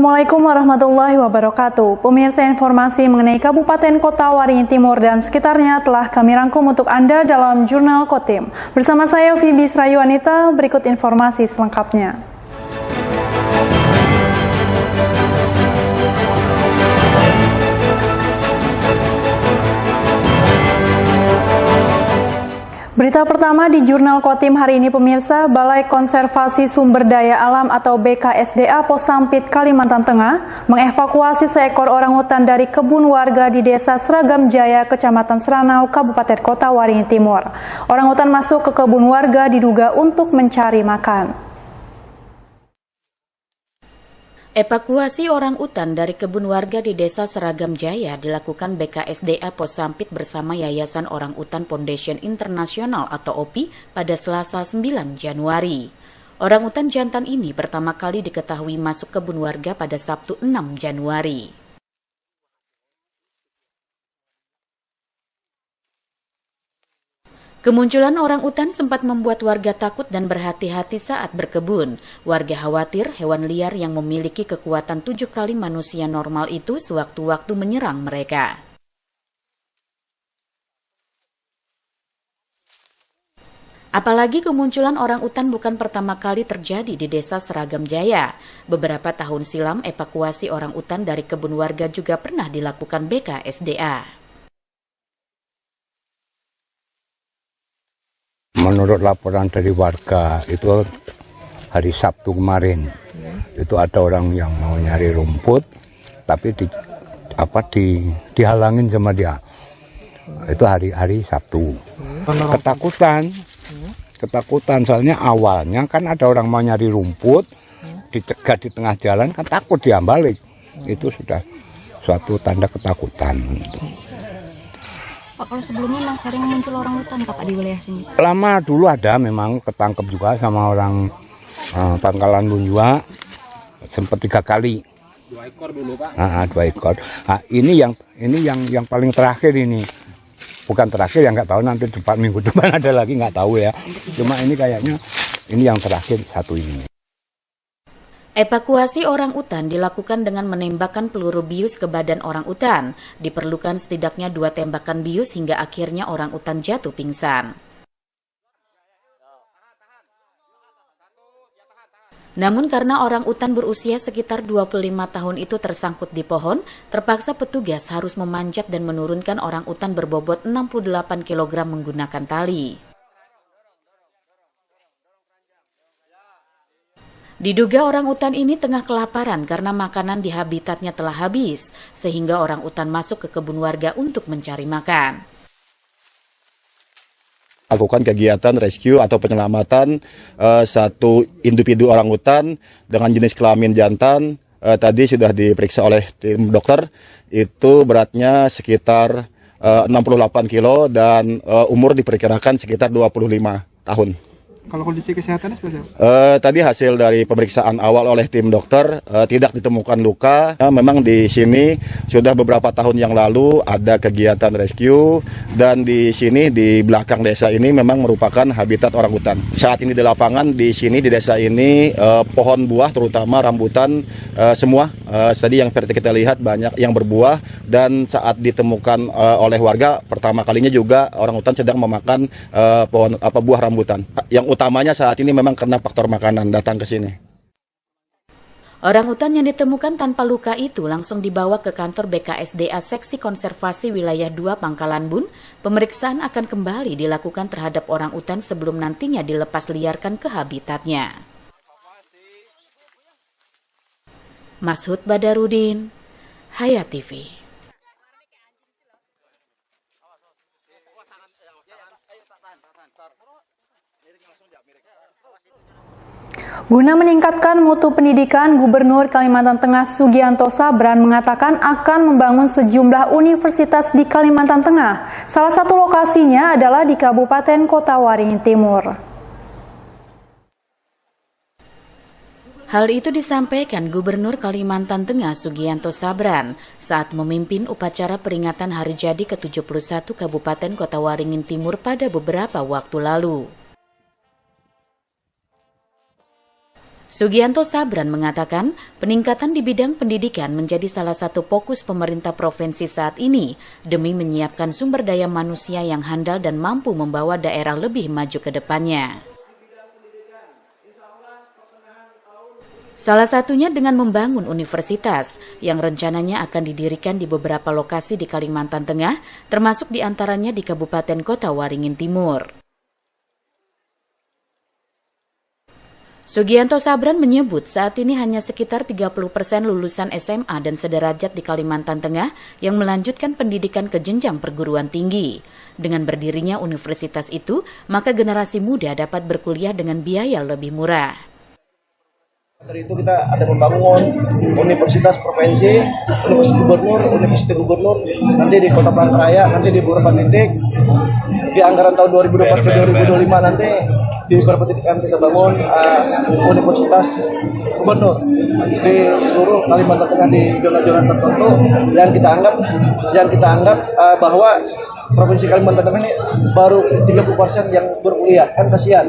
Assalamualaikum warahmatullahi wabarakatuh. Pemirsa, informasi mengenai Kabupaten Kota Waringin Timur dan sekitarnya telah kami rangkum untuk Anda dalam Jurnal Kotim. Bersama saya Fibi Srayuanita, berikut informasi selengkapnya. Berita pertama di Jurnal Kotim hari ini, pemirsa. Balai Konservasi Sumber Daya Alam atau BKSDA Pos Sampit, Kalimantan Tengah mengevakuasi seekor orangutan dari kebun warga di Desa Seragam Jaya, Kecamatan Seranau, Kabupaten Kota Waringin Timur. Orangutan masuk ke kebun warga diduga untuk mencari makan. Evakuasi orangutan dari kebun warga di Desa Seragam Jaya dilakukan BKSDA Pos Sampit bersama Yayasan Orangutan Foundation Internasional atau OPI pada Selasa 9 Januari. Orangutan jantan ini pertama kali diketahui masuk kebun warga pada Sabtu 6 Januari. Kemunculan orangutan sempat membuat warga takut dan berhati-hati saat berkebun. Warga khawatir hewan liar yang memiliki kekuatan 7 kali manusia normal itu sewaktu-waktu menyerang mereka. Apalagi kemunculan orangutan bukan pertama kali terjadi di Desa Seragam Jaya. Beberapa tahun silam evakuasi orangutan dari kebun warga juga pernah dilakukan BKSDA. Menurut laporan dari warga itu hari Sabtu kemarin itu ada orang yang mau nyari rumput tapi dihalangin sama dia. Itu hari Sabtu. Ketakutan soalnya awalnya kan ada orang mau nyari rumput dicegat di tengah jalan, kan takut dia balik. Itu sudah suatu tanda ketakutan. Pak, kalau sebelumnya memang sering muncul orangutan Pak di wilayah sini? Lama dulu ada, memang ketangkep juga sama orang Pangkalan Bunjua, sempat 3 kali. 2 ekor dulu Pak? 2 ekor. Nah, ini yang paling terakhir ini. Bukan terakhir, yang nggak tahu nanti minggu depan ada lagi, nggak tahu ya. Cuma ini kayaknya ini yang terakhir satu ini. Evakuasi orangutan dilakukan dengan menembakkan peluru bius ke badan orangutan. Diperlukan setidaknya 2 tembakan bius hingga akhirnya orangutan jatuh pingsan. Namun karena orangutan berusia sekitar 25 tahun itu tersangkut di pohon, terpaksa petugas harus memanjat dan menurunkan orangutan berbobot 68 kg menggunakan tali. Diduga orangutan ini tengah kelaparan karena makanan di habitatnya telah habis, sehingga orangutan masuk ke kebun warga untuk mencari makan. Lakukan kegiatan rescue atau penyelamatan satu individu orangutan dengan jenis kelamin jantan. Tadi sudah diperiksa oleh tim dokter, itu beratnya sekitar 68 kilo dan umur diperkirakan sekitar 25 tahun. Kalau kondisi kesehatannya seperti apa? Tadi hasil dari pemeriksaan awal oleh tim dokter tidak ditemukan luka. Memang di sini sudah beberapa tahun yang lalu ada kegiatan rescue dan di sini di belakang desa ini memang merupakan habitat orangutan. Saat ini di lapangan di sini di desa ini pohon buah terutama rambutan semua tadi yang seperti kita lihat banyak yang berbuah dan saat ditemukan oleh warga pertama kalinya juga orangutan sedang memakan buah rambutan. Yang utamanya saat ini memang karena faktor makanan datang ke sini. Orangutan yang ditemukan tanpa luka itu langsung dibawa ke kantor BKSDA Seksi Konservasi Wilayah 2 Pangkalan Bun. Pemeriksaan akan kembali dilakukan terhadap orangutan sebelum nantinya dilepas liarkan ke habitatnya. Mashud Badarudin, Hayat TV. Guna meningkatkan mutu pendidikan, Gubernur Kalimantan Tengah Sugianto Sabran mengatakan akan membangun sejumlah universitas di Kalimantan Tengah. Salah satu lokasinya adalah di Kabupaten Kota Waringin Timur. Hal itu disampaikan Gubernur Kalimantan Tengah Sugianto Sabran saat memimpin upacara peringatan Hari Jadi ke-71 Kabupaten Kota Waringin Timur pada beberapa waktu lalu. Sugianto Sabran mengatakan peningkatan di bidang pendidikan menjadi salah satu fokus pemerintah provinsi saat ini demi menyiapkan sumber daya manusia yang handal dan mampu membawa daerah lebih maju ke depannya. Salah satunya dengan membangun universitas yang rencananya akan didirikan di beberapa lokasi di Kalimantan Tengah, termasuk diantaranya di Kabupaten Kota Waringin Timur. Sugianto Sabran menyebut saat ini hanya sekitar 30% lulusan SMA dan sederajat di Kalimantan Tengah yang melanjutkan pendidikan ke jenjang perguruan tinggi. Dengan berdirinya universitas itu, maka generasi muda dapat berkuliah dengan biaya lebih murah. Dari itu kita ada membangun universitas provinsi, universitas gubernur, nanti di Kota Palangkaraya, nanti di beberapa titik. Di anggaran tahun 2024 ke 2025 nanti di beberapa titik akan kita bangun universitas gubernur di seluruh Kalimantan Tengah di zona-zona tertentu yang kita anggap bahwa Provinsi Kalimantan Tengah ini baru 30% yang berkuliah, kan kasihan.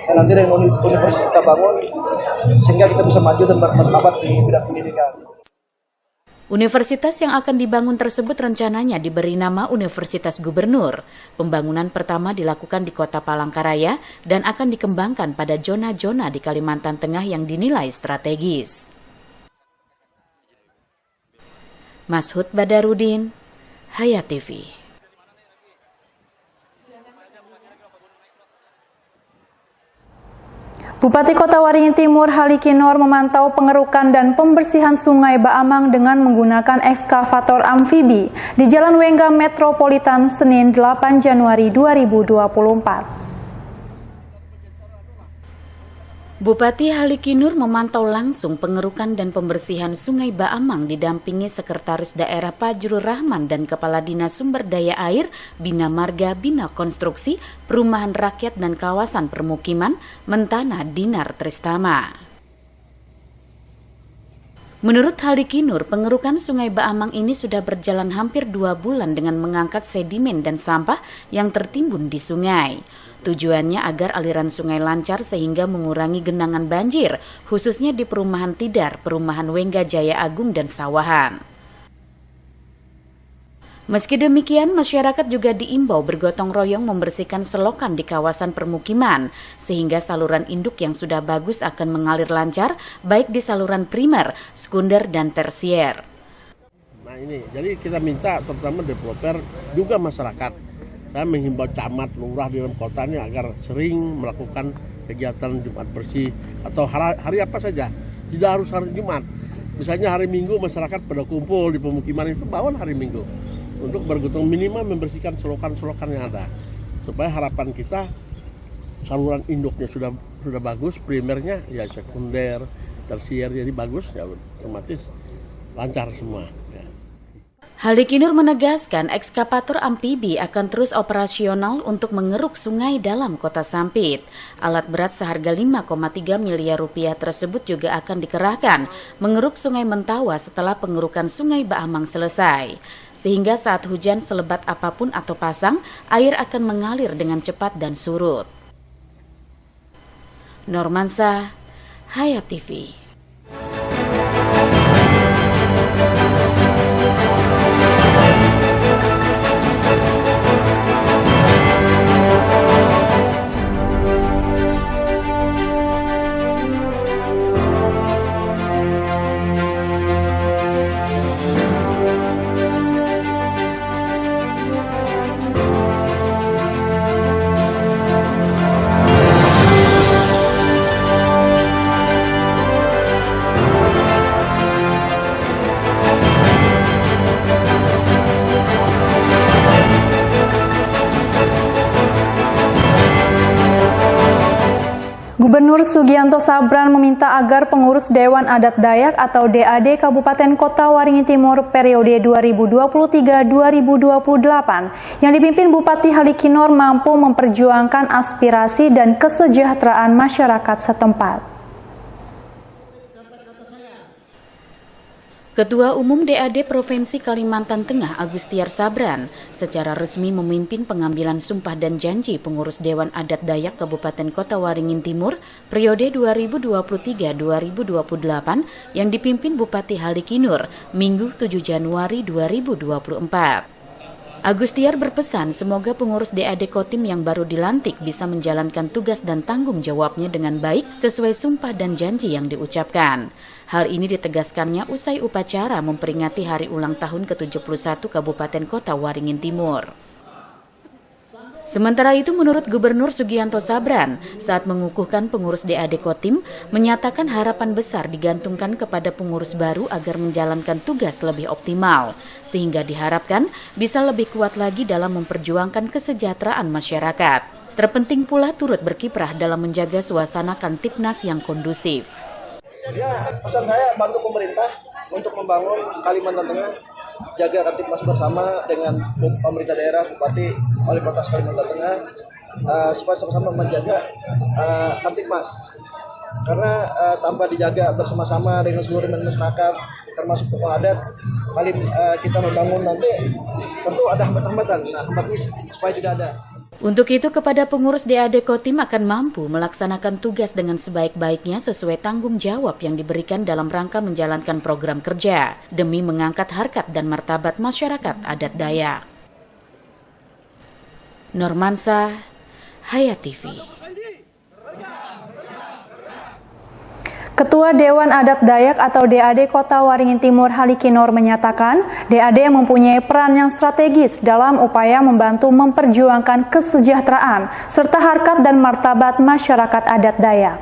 Dan nanti dengan universitas kita bangun sehingga kita bisa maju dan bermartabat di bidang pendidikan. Universitas yang akan dibangun tersebut rencananya diberi nama Universitas Gubernur. Pembangunan pertama dilakukan di Kota Palangkaraya dan akan dikembangkan pada zona-zona di Kalimantan Tengah yang dinilai strategis. Mashud Badarudin, Hayat TV. Bupati Kota Waringin Timur Halikinor memantau pengerukan dan pembersihan Sungai Baamang dengan menggunakan ekskavator amfibi di Jalan Wengga Metropolitan Senin 8 Januari 2024. Bupati Halikinor memantau langsung pengerukan dan pembersihan Sungai Baamang didampingi Sekretaris Daerah Fajrul Rahman dan Kepala Dinas Sumber Daya Air, Bina Marga, Bina Konstruksi, Perumahan Rakyat dan Kawasan Permukiman, Mentana Dinar Tristama. Menurut Halikinor, pengerukan Sungai Baamang ini sudah berjalan hampir 2 bulan dengan mengangkat sedimen dan sampah yang tertimbun di sungai. Tujuannya agar aliran sungai lancar sehingga mengurangi genangan banjir, khususnya di Perumahan Tidar, Perumahan Wengga Jaya Agung, dan Sawahan. Meski demikian, masyarakat juga diimbau bergotong royong membersihkan selokan di kawasan permukiman, sehingga saluran induk yang sudah bagus akan mengalir lancar, baik di saluran primer, sekunder, dan tersier. Nah ini, jadi kita minta terutama developer juga masyarakat. Saya menghimbau camat, lurah di dalam kota ini agar sering melakukan kegiatan Jumat bersih atau hari apa saja. Tidak harus hari Jumat. Misalnya hari Minggu masyarakat pada kumpul di pemukiman itu bangun hari Minggu untuk bergotong minimal membersihkan selokan-selokan yang ada. Supaya harapan kita saluran induknya sudah bagus, primernya ya sekunder, tersier jadi bagus ya otomatis lancar semua. Halikinor menegaskan ekskavator amfibi akan terus operasional untuk mengeruk sungai dalam kota Sampit. Alat berat seharga 5,3 miliar rupiah tersebut juga akan dikerahkan mengeruk sungai Mentawa setelah pengerukan Sungai Baamang selesai. Sehingga saat hujan selebat apapun atau pasang, air akan mengalir dengan cepat dan surut. Normansa, Hayat TV. Gubernur Sugianto Sabran meminta agar pengurus Dewan Adat Dayak atau DAD Kabupaten Kota Waringin Timur periode 2023-2028 yang dipimpin Bupati Halikinor mampu memperjuangkan aspirasi dan kesejahteraan masyarakat setempat. Ketua Umum DAD Provinsi Kalimantan Tengah Agustiar Sabran secara resmi memimpin pengambilan sumpah dan janji pengurus Dewan Adat Dayak Kabupaten Kota Waringin Timur periode 2023-2028 yang dipimpin Bupati Halikinur Minggu 7 Januari 2024. Agustiar berpesan semoga pengurus DAD Kotim yang baru dilantik bisa menjalankan tugas dan tanggung jawabnya dengan baik sesuai sumpah dan janji yang diucapkan. Hal ini ditegaskannya usai upacara memperingati hari ulang tahun ke-71 Kabupaten Kota Waringin Timur. Sementara itu menurut Gubernur Sugianto Sabran saat mengukuhkan pengurus DAD Kotim menyatakan harapan besar digantungkan kepada pengurus baru agar menjalankan tugas lebih optimal sehingga diharapkan bisa lebih kuat lagi dalam memperjuangkan kesejahteraan masyarakat. Terpenting pula turut berkiprah dalam menjaga suasana Kantipnas yang kondusif. Ya, pesan saya bantu pemerintah untuk membangun Kalimantan Tengah, jaga Kantipnas bersama dengan pemerintah daerah, Bupati, Wali Kota Kalimantan Tengah, supaya sama-sama menjaga Kantipnas. Karena tanpa dijaga bersama-sama dengan seluruh masyarakat, termasuk tokoh adat, kita membangun nanti tentu ada hambatan-hambatan. Nah, hambatan ini supaya tidak ada. Untuk itu kepada pengurus DAD Kotim akan mampu melaksanakan tugas dengan sebaik-baiknya sesuai tanggung jawab yang diberikan dalam rangka menjalankan program kerja demi mengangkat harkat dan martabat masyarakat adat Dayak. Normansa, Hayat TV. Ketua Dewan Adat Dayak atau DAD Kota Waringin Timur Halikinur menyatakan DAD mempunyai peran yang strategis dalam upaya membantu memperjuangkan kesejahteraan serta harkat dan martabat masyarakat adat Dayak.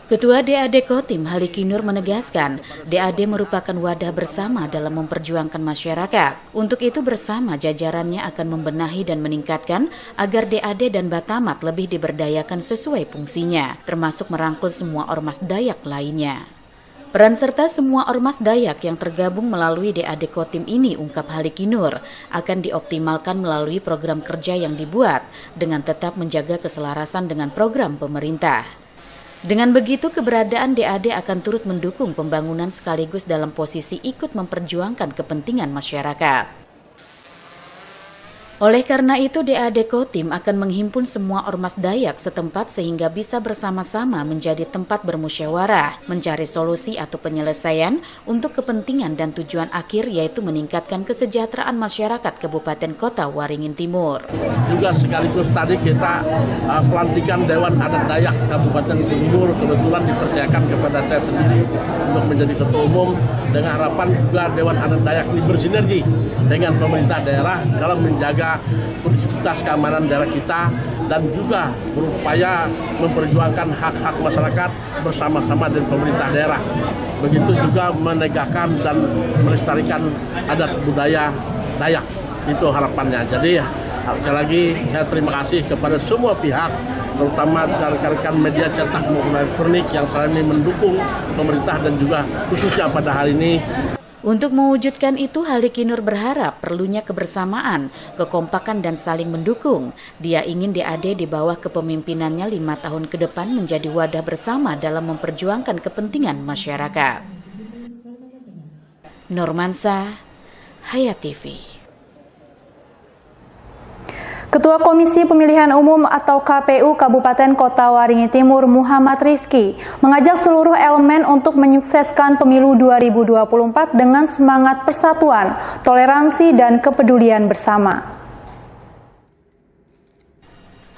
Ketua DAD Kotim Halikinur menegaskan DAD merupakan wadah bersama dalam memperjuangkan masyarakat. Untuk itu bersama jajarannya akan membenahi dan meningkatkan agar DAD dan Batamat lebih diberdayakan sesuai fungsinya, termasuk merangkul semua ormas Dayak lainnya. Peran serta semua ormas Dayak yang tergabung melalui DAD Kotim ini, ungkap Halikinur, akan dioptimalkan melalui program kerja yang dibuat dengan tetap menjaga keselarasan dengan program pemerintah. Dengan begitu, keberadaan DAD akan turut mendukung pembangunan sekaligus dalam posisi ikut memperjuangkan kepentingan masyarakat. Oleh karena itu, DAD Kotim akan menghimpun semua ormas Dayak setempat sehingga bisa bersama-sama menjadi tempat bermusyawarah, mencari solusi atau penyelesaian untuk kepentingan dan tujuan akhir yaitu meningkatkan kesejahteraan masyarakat Kabupaten Kota Waringin Timur. Juga sekaligus tadi kita pelantikan Dewan Adat Dayak Kabupaten Timur kebetulan dipercayakan kepada saya sendiri untuk menjadi ketua umum dengan harapan juga Dewan Adat Dayak ini bersinergi dengan pemerintah daerah dalam menjaga kondusivitas keamanan daerah kita dan juga berupaya memperjuangkan hak-hak masyarakat bersama-sama dengan pemerintah daerah. Begitu juga menegakkan dan melestarikan adat budaya Dayak. Itu harapannya. Jadi sekali lagi saya terima kasih kepada semua pihak, terutama rekan-rekan media cetak maupun elektronik yang selama ini mendukung pemerintah dan juga khususnya pada hari ini. Untuk mewujudkan itu, Halikinur berharap perlunya kebersamaan, kekompakan dan saling mendukung. Dia ingin DAD di bawah kepemimpinannya 5 tahun ke depan menjadi wadah bersama dalam memperjuangkan kepentingan masyarakat. Normansa, Hayat TV. Ketua Komisi Pemilihan Umum atau KPU Kabupaten Kota Waringin Timur Muhammad Rifki mengajak seluruh elemen untuk menyukseskan pemilu 2024 dengan semangat persatuan, toleransi, dan kepedulian bersama.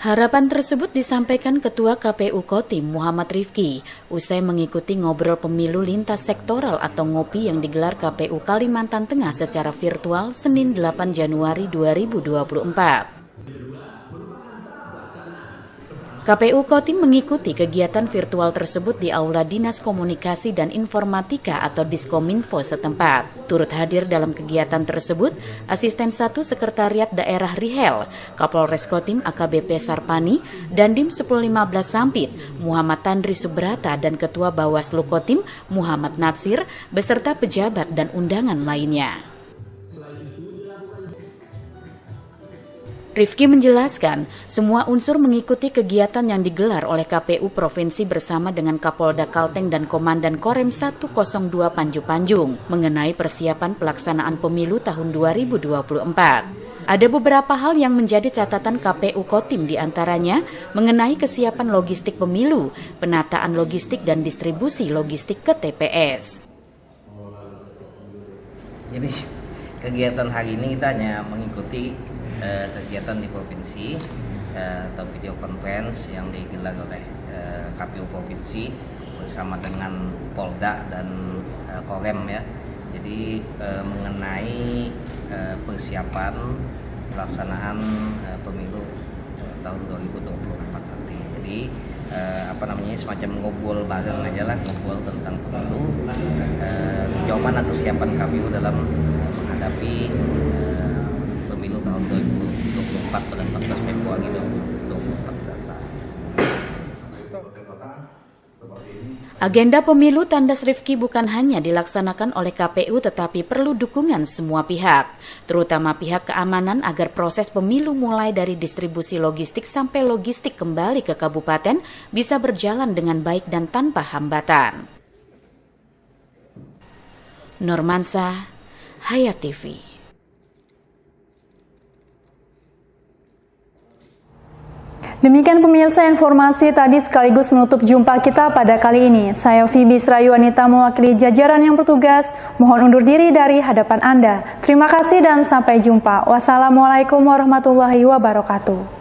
Harapan tersebut disampaikan Ketua KPU Kotim Muhammad Rifki usai mengikuti ngobrol pemilu lintas sektoral atau ngopi yang digelar KPU Kalimantan Tengah secara virtual Senin 8 Januari 2024. KPU Kotim mengikuti kegiatan virtual tersebut di Aula Dinas Komunikasi dan Informatika atau Diskominfo setempat. Turut hadir dalam kegiatan tersebut Asisten 1 Sekretariat Daerah Rihel, Kapolres Kotim AKBP Sarpani, Dandim 1015 Sampit, Muhammad Tandri Subrata, dan Ketua Bawaslu Kotim Muhammad Natsir, beserta pejabat dan undangan lainnya. Rifki menjelaskan, semua unsur mengikuti kegiatan yang digelar oleh KPU Provinsi bersama dengan Kapolda Kalteng dan Komandan Korem 102 Panju Panjung mengenai persiapan pelaksanaan pemilu tahun 2024. Ada beberapa hal yang menjadi catatan KPU Kotim diantaranya mengenai kesiapan logistik pemilu, penataan logistik dan distribusi logistik ke TPS. Jadi kegiatan hari ini kita hanya mengikuti kegiatan di provinsi atau video conference yang digelar oleh KPU Provinsi bersama dengan Polda dan Korem ya. Jadi mengenai persiapan pelaksanaan pemilu tahun 2024 nanti. Jadi semacam ngobrol bareng aja lah, ngobrol tentang pemilu, sejauh mana kesiapan KPU dalam menghadapi pemilu tahun 2024 pada 14 Februari 2024 datang. Agenda pemilu, tandas Rifki, bukan hanya dilaksanakan oleh KPU tetapi perlu dukungan semua pihak, terutama pihak keamanan agar proses pemilu mulai dari distribusi logistik sampai logistik kembali ke kabupaten bisa berjalan dengan baik dan tanpa hambatan. Normansa, Hayat TV. Demikian pemirsa, informasi tadi sekaligus menutup jumpa kita pada kali ini. Saya Fibi Srayuanita mewakili jajaran yang bertugas, mohon undur diri dari hadapan Anda. Terima kasih dan sampai jumpa. Wassalamualaikum warahmatullahi wabarakatuh.